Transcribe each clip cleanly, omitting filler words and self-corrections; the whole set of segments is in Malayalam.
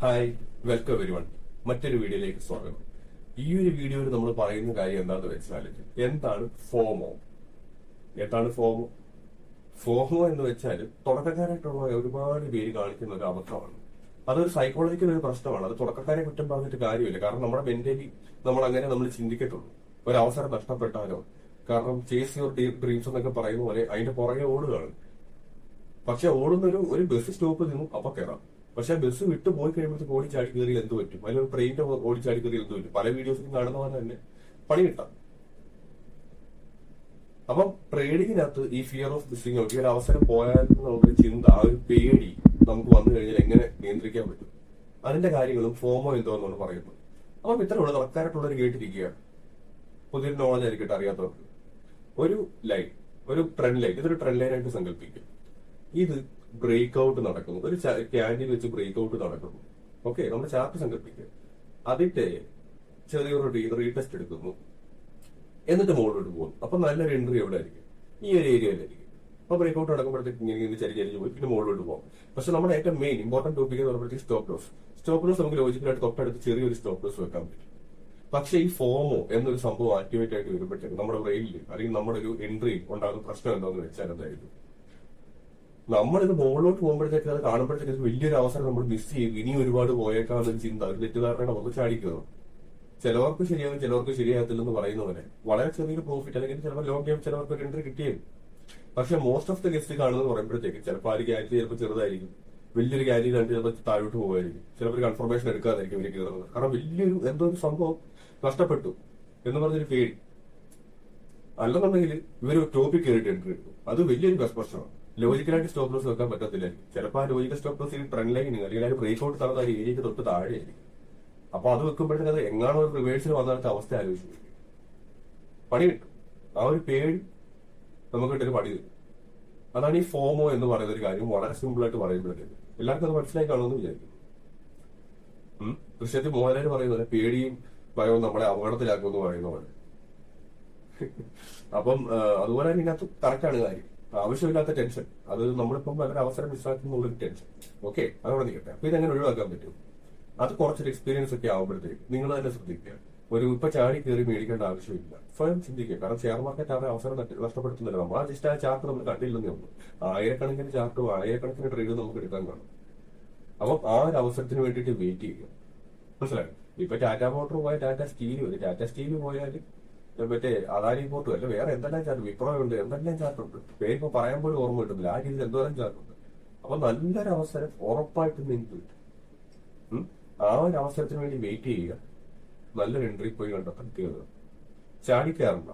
Hi, welcome everyone. മറ്റൊരു വീഡിയോയിലേക്ക് സ്വാഗതം. ഈ ഒരു വീഡിയോയിൽ നമ്മൾ പറയുന്ന കാര്യം എന്താണെന്ന് വെച്ചാൽ എന്താണ് ഫോമോ. ഫോമോ എന്ന് വെച്ചാൽ തുടക്കക്കാരായിട്ടുള്ള ഒരുപാട് പേര് കാണിക്കുന്ന ഒരു അബദ്ധമാണ്. അതൊരു സൈക്കോളജിക്കൽ ഒരു പ്രശ്നമാണ്. അത് തുടക്കക്കാരെ കുറ്റം പറഞ്ഞിട്ട് കാര്യമില്ല. കാരണം നമ്മുടെ മെന്റലി നമ്മൾ ചിന്തിക്കത്തുള്ളൂ. ഒരു അവസരം നഷ്ടപ്പെട്ടാലോ, കാരണം ചേസ് യുവർ ഡ്രീംസ് എന്നൊക്കെ പറയുന്ന പോലെ അതിന്റെ പുറകെ ഓടുകയാണ്. പക്ഷെ ഓടുന്ന ഒരു ബസ് സ്റ്റോപ്പ് നിന്നും അപ്പൊ കയറാം. പക്ഷെ ബസ് വിട്ടു പോയി കഴിയുമ്പോഴത്തേക്ക് ഓടിച്ചാടി കയറിയിൽ എന്ത് പറ്റും? അതിലൊരു ട്രെയിനിന്റെ ഓടിച്ചാടി കയറിയിൽ എന്ത് പറ്റും? പല വീഡിയോസിലും കാണുന്ന പോലെ തന്നെ പണി കിട്ടാം. അപ്പം ട്രേഡിങ്ങിനകത്ത് ഈ ഫിയർ ഓഫ് മിസ്സിംഗ് ഔട്ട്, ഈ ഒരു അവസരം പോയാൽ ചിന്ത, ആ ഒരു പേടി നമുക്ക് വന്നു കഴിഞ്ഞാൽ എങ്ങനെ നിയന്ത്രിക്കാൻ പറ്റും? അതിന്റെ കാര്യങ്ങളും ഫോമോ എന്തോന്നാണ് പറയുന്നത്. അപ്പം ഇത്രയുള്ള നടക്കാനായിട്ടുള്ളവർ കേട്ടിരിക്കുകയാണ്. പുതിയൊരു നോളജ് ആയിരിക്കട്ടെ അറിയാത്തവർക്ക്. ഒരു ട്രെൻഡ് ലൈൻ, ഇതൊരു ട്രെൻഡ് ലൈൻ ആയിട്ട് സങ്കല്പിക്കും. ഇത് ബ്രേക്ക് ഔട്ട് നടക്കുന്നു, ഒരു ക്യാൻഡിൽ വെച്ച് ബ്രേക്ക് ഔട്ട് നടക്കുന്നു. ഓക്കെ, നമ്മുടെ ചാർട്ട് സങ്കല്പിക്കുക. അതിന്റെ ചെറിയൊരു റീടെസ്റ്റ് എടുക്കുന്നു, എന്നിട്ട് മുകളിലോട്ട് പോകുന്നു. അപ്പൊ നല്ലൊരു എൻട്രി എവിടെ ആയിരിക്കും? ഈ ഒരു ഏരിയയിലായിരിക്കും. അപ്പൊ ബ്രേക്ക് ഔട്ട് നടക്കുമ്പോഴത്തേക്ക് ഇങ്ങനെ ചരിച്ചു പോയി പിന്നെ മുകളിലോട്ട് പോകും. പക്ഷെ നമ്മുടെ ഏറ്റവും മെയിൻ ഇമ്പോർട്ടന്റ് ടോപ്പിക് എന്ന് പറയുമ്പോഴത്തേക്ക് സ്റ്റോപ്പ് ലോസ് നമുക്ക് ലോജിക്കലായിട്ട് തൊട്ടടുത്ത് ചെറിയൊരു സ്റ്റോപ്പ് ലോസ് വെക്കാൻ പറ്റും. പക്ഷെ ഈ ഫോമോ എന്നൊരു സംഭവം ആക്ടിവേറ്റ് ആയിട്ട് വരുമ്പോഴത്തേക്ക് നമ്മുടെ ബ്രെയിനിൽ അല്ലെങ്കിൽ നമ്മുടെ ഒരു എൻട്രി ഉണ്ടാകുന്ന പ്രശ്നം എന്താണെന്ന് വെച്ചാൽ എന്തായിരുന്നു, നമ്മളിത് മുകളിലോട്ട് പോകുമ്പോഴത്തേക്ക് അത് കാണുമ്പോഴത്തേക്ക് വലിയൊരു അവസരം നമ്മൾ മിസ് ചെയ്യും. ഇനി ഒരുപാട് പോയേക്കാന്നൊരു ചിന്ത, ഒരു തെറ്റിദ്ധാരണ നമുക്ക് ചാടിക്കുന്നത്. ചിലവർക്ക് ശരിയാകും, ചിലവർക്ക് ശരിയാകത്തില്ലെന്ന് പറയുന്ന പോലെ വളരെ ചെറിയൊരു പ്രോഫിറ്റ് അല്ലെങ്കിൽ ചിലപ്പോൾ ലോങ് ടൈം ചിലവർക്ക് ഒരു എൻട്രി കിട്ടിയത്. പക്ഷെ മോസ്റ്റ് ഓഫ് ദ ഗസ്റ്റ് കാണുന്നത് പറയുമ്പോഴത്തേക്ക് ചിലപ്പോൾ ആ ഒരു ക്യാരി ചിലപ്പോൾ ചെറുതായിരിക്കും, വലിയൊരു ക്യാരി കണ്ട് ചിലപ്പോൾ താഴോട്ട് പോകുമായിരിക്കും, ചിലപ്പോൾ കൺഫർമേഷൻ എടുക്കാതായിരിക്കും ഇവർ കയറുന്നത്. കാരണം വലിയൊരു എന്തോ ഒരു സംഭവം നഷ്ടപ്പെട്ടു എന്ന് പറഞ്ഞൊരു പേടി. അല്ലെന്നുണ്ടെങ്കിൽ ഇവർ ടോപ്പിക് കയറിയിട്ട് എൻട്രി എടുക്കും. അത് വലിയൊരു പ്രശ്നമാണ്. ലോജിക്കലായിട്ട് സ്റ്റോപ്പ് ലോസ് വെക്കാൻ പറ്റത്തില്ലായിരിക്കും. ചിലപ്പോൾ ആ ലോജിക്കൽ സ്റ്റോപ്പ് ലോസ് ഈ ട്രെൻഡ് ലൈനിങ് അല്ലെങ്കിൽ ആ ബ്രേക്ക് ഔട്ട് നടന്ന ഏരിയക്ക് തൊട്ട് താഴെയായിരിക്കും. അപ്പൊ അത് വെക്കുമ്പോഴത്തേക്ക് അത് എങ്ങാണോ ഒരു റിവേഴ്സിൽ വന്നിട്ട് അവസ്ഥ ആലോചിച്ചു പണി കിട്ടും. ആ ഒരു പേടി നമുക്ക് കിട്ടൊരു പണി തരും. അതാണ് ഈ ഫോമോ എന്ന് പറയുന്ന ഒരു കാര്യം. വളരെ സിമ്പിൾ ആയിട്ട് പറയുമ്പോഴത്തേക്ക് എല്ലാവർക്കും അത് മനസ്സിലായി കാണുമെന്ന് വിചാരിക്കുന്നു. ദൃശ്യത്തിൽ മോഹൻലാൽ പറയുന്ന പോലെ പേടിയും ഭയവും നമ്മളെ അപകടത്തിലാക്കുമെന്ന് പറയുന്ന പോലെ. അപ്പം അതുപോലെ തന്നെ ഇതിനകത്ത് കറക്റ്റാണ് കാര്യം. ആവശ്യമില്ലാത്ത ടെൻഷൻ, അത് നമ്മളിപ്പം വളരെ അവസരം മിസ്സാക്കുന്നുള്ളൊരു ടെൻഷൻ. ഓക്കെ, അതോടെ നിൽക്കട്ടെ. അപ്പൊ ഇതെങ്ങനെ ഒഴിവാക്കാൻ പറ്റും? അത് കുറച്ചൊരു എക്സ്പീരിയൻസ് ഒക്കെ ആവുമ്പോഴത്തേക്ക് നിങ്ങൾ തന്നെ ശ്രദ്ധിക്കുക. ഇപ്പൊ ചാടി കയറി മേടിക്കേണ്ട ആവശ്യമില്ല. സ്വയം ചിന്തിക്കുക. കാരണം ഷെയർ മാർക്കറ്റ് അവരെ അവസരം നഷ്ടപ്പെടുത്തുന്നില്ല. നമ്മൾ ആ ജസ്റ്റ് ആ ചാർട്ട് നമ്മൾ കണ്ടില്ലെന്നേ ഉള്ളൂ. ആയിരക്കണക്കിന് ചാർട്ടും ആയിരക്കണക്കിന് ട്രേഡും നമുക്ക് എടുക്കാൻ കാണും. അപ്പം ആ ഒരു അവസരത്തിന് വേണ്ടിയിട്ട് വെയിറ്റ് ചെയ്യുക. മനസ്സിലായോ? ഇപ്പൊ ടാറ്റ മോട്ടോർ പോയാൽ ടാറ്റ സ്റ്റീൽ വരും. ടാറ്റ സ്റ്റീൽ പോയാൽ മറ്റേ അദാനി പോർട്ടും അല്ല, വേറെ എന്തെല്ലാം ചാർട്ട്, വിപ്രോ ഉണ്ട്, എന്തെല്ലാം ചാർട്ടുണ്ട്. പേരിപ്പോ പറയാൻ പോലും ഓർമ്മ കിട്ടുന്നില്ല. ആ രീതിയിൽ എന്തോരം ചാർട്ടുണ്ട്. അപ്പൊ നല്ലൊരു അവസരം ഉറപ്പായിട്ടും നിങ്ങൾക്ക് കിട്ടും. ആ ഒരു അവസരത്തിന് വേണ്ടി വെയിറ്റ് ചെയ്യുക. നല്ലൊരു എൻട്രി പോയി കണ്ടെത്താൻ കയറുക. ചാടി കയറണ്ട.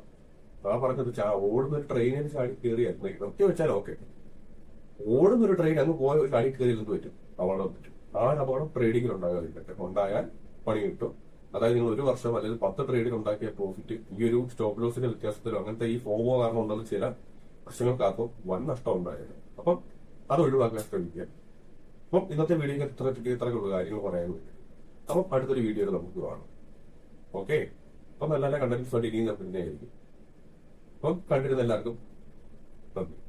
ആ പറഞ്ഞത് ഓടുന്നൊരു ട്രെയിനിൽ ചാടി കയറിയാൽ നിർത്തി വെച്ചാൽ ഓക്കെ. ഓടുന്നൊരു ട്രെയിൻ അങ്ങ് പോയ ചാടി കയറിയാൽ എന്ത് പറ്റും? അപകടം പറ്റും. ആ ഒരു അപകടം ട്രേഡിങ്ങിൽ ഉണ്ടാകാതിരിക്കട്ടെ. ഉണ്ടായാൽ പണി കിട്ടും. അതായത് നിങ്ങൾ ഒരു വർഷം അല്ലെങ്കിൽ 10 ട്രേഡിൽ ഉണ്ടാക്കിയ പ്രോഫിറ്റ് ഈ ഒരു സ്റ്റോപ്പ് ലോസിന്റെ വ്യത്യാസത്തിലോ അങ്ങനത്തെ ഈ ഫോമോ കാരണം ഉണ്ടെന്ന് ചില പ്രശ്നങ്ങൾക്കാക്കും വൻ നഷ്ടം ഉണ്ടായത്. അപ്പം അത് ഒഴിവാക്കാൻ ശ്രമിക്കുക. അപ്പം ഇന്നത്തെ വീഡിയോയിൽ ഇത്രയുള്ള കാര്യങ്ങൾ പറയാൻ വേണ്ടി. അപ്പം അടുത്തൊരു വീഡിയോയിൽ നമുക്ക് കാണാം. ഓക്കെ, അപ്പം നല്ല നല്ല കണ്ടന്റ്സ് വേണ്ടി ഇനിയും നമുക്ക് തന്നെയായിരിക്കും. അപ്പം കണ്ടിരുന്ന എല്ലാവർക്കും നന്ദി.